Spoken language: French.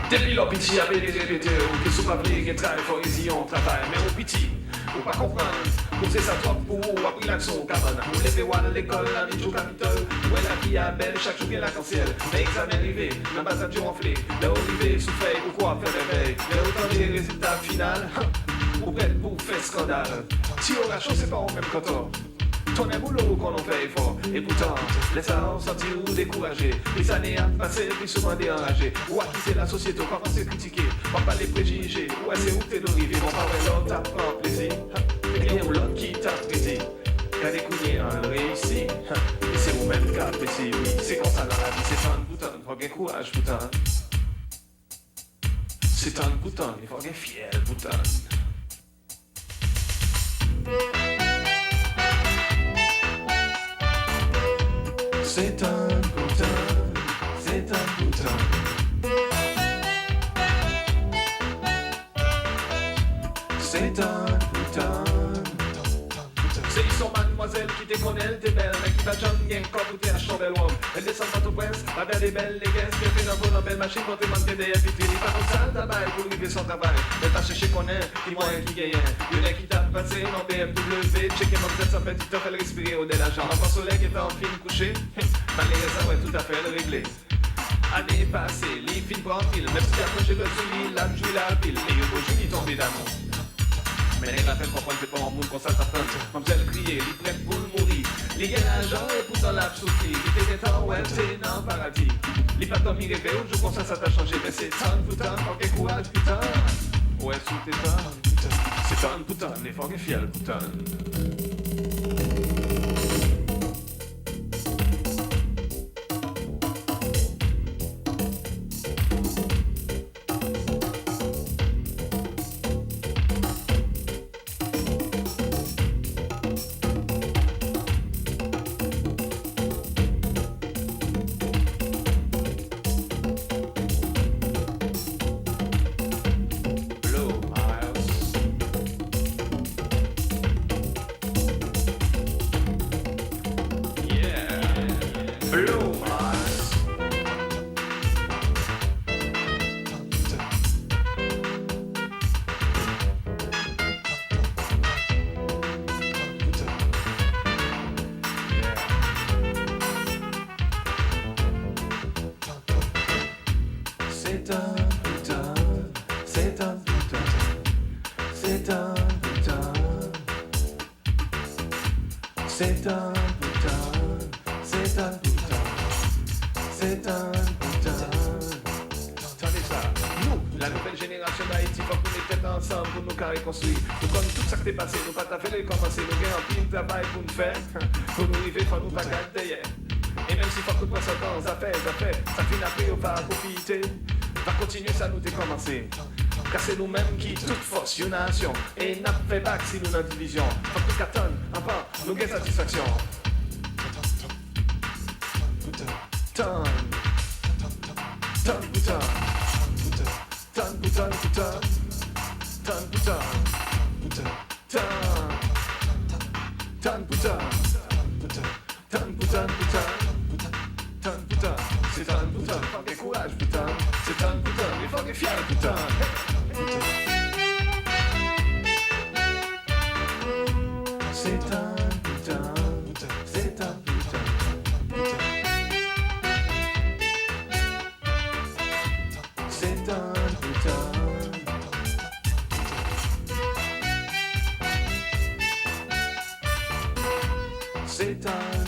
Depuis leur pitié avait des répéteurs, ou qui sont pas vrais, qui travaillent fort ici, on travaille, mais on pitié. Ou pas comprendre, pour c'est ça trop pour ou appris l'action au cabane. Ou les voir à l'école, la vie au capitole. Ouais, la vie est belle, chaque jour bien l'arc-en-ciel. Mais examen arrivé, l'ambassade du enflé. Là où arrivé, souffert, pourquoi faire des veilles. Là autant des résultats finaux, ou prête pour faire scandale. Si on a chose, c'est pas au même canton. Ton est boulot qu'on en fait fort. Et pourtant, laisse à en sortir ou décourager. Les années à passer, plus souvent déenragé. Ou à quitter la société, comment se critiquer. Pas les préjugés, ou à c'est où t'es d'arriver. Bon, pas ouais, l'autre t'apprend plaisir. Et bien, ou l'autre qui t'apprécie. Qu'à découvrir un réussi. Et c'est vous-même qui apprécie, oui. C'est comme ça dans la vie, c'est un bouton. Faut bien courage, bouton. C'est un bouton, il faut bien fier, bouton. C'est un bouton, c'est un bouton. C'est un bouton. C'est ils sont mademoiselle qui te connaît, t'es belle, mais qui va jamais quand vous t'es à Chambel Wong. Elle descend pas tout prince, la belle est belle, les gars, qui fait un bon belle machine pour te manquer des vitrines. Pas comme ça, le tabac pour arriver son travail. Elle va chercher qu'on est, qui moyen qui gagne. Il y en a qui t'a passé dans BMW, checker mon tête, ça fait du temps, elle respirer au-delà de l'argent. L'enfant soleil qui est en film couché, malheureusement, ouais, tout à fait le réglé. Année passée, les filles tranquilles, même si après j'ai le soulier, la joue la pile, les yeux beaux joues, ils tombent d'amour. Mais les rappels comprennent c'est pas en monde qu'on s'attend. Mademoiselle crier, les prêts pour mourir. Les gars l'agent et poussant la souffrir. Il était des temps où elle était dans le paradis. Les pas comme il rêvait, je pense que ça t'a changé. Mais c'est tant de putain, faut qu'il courage, putain. Ouais, sous tes pas, putain. C'est tant de putain, il faut qu'il fiel, putain. C'est un putain, c'est un putain, c'est un putain, c'est un putain, c'est un putain, c'est un putain. Attendez ça, nous, la nouvelle génération d'Haïti, faut qu'on mette tête ensemble pour nous carrer construire. Nous comme tout ça qui est passé, nous pas t'as fait les commencer, nous gagnons un petit travail pour nous faire, pour nous arriver, faut nous pas garder. Et même si faut que nous passons ça fait, ça finit après, on va profiter. Va continuer, ça nous décommencer. Car c'est nous-mêmes qui, toute force, une nation. Et n'a fait pas que si nous notre division. Faut que nous cartonne, enfin, nous gagne satisfaction. Tonne, tonne, putain. Tonne, putain, putain. Tonne, putain. Tonne, tonne, putain. Tonne, putain, putain. Tonne, putain. C'est un putain, faut qu'il courage, putain. C'est un putain, il faut qu'il fier, putain. C'est un putain, c'est un putain. C'est un putain. C'est un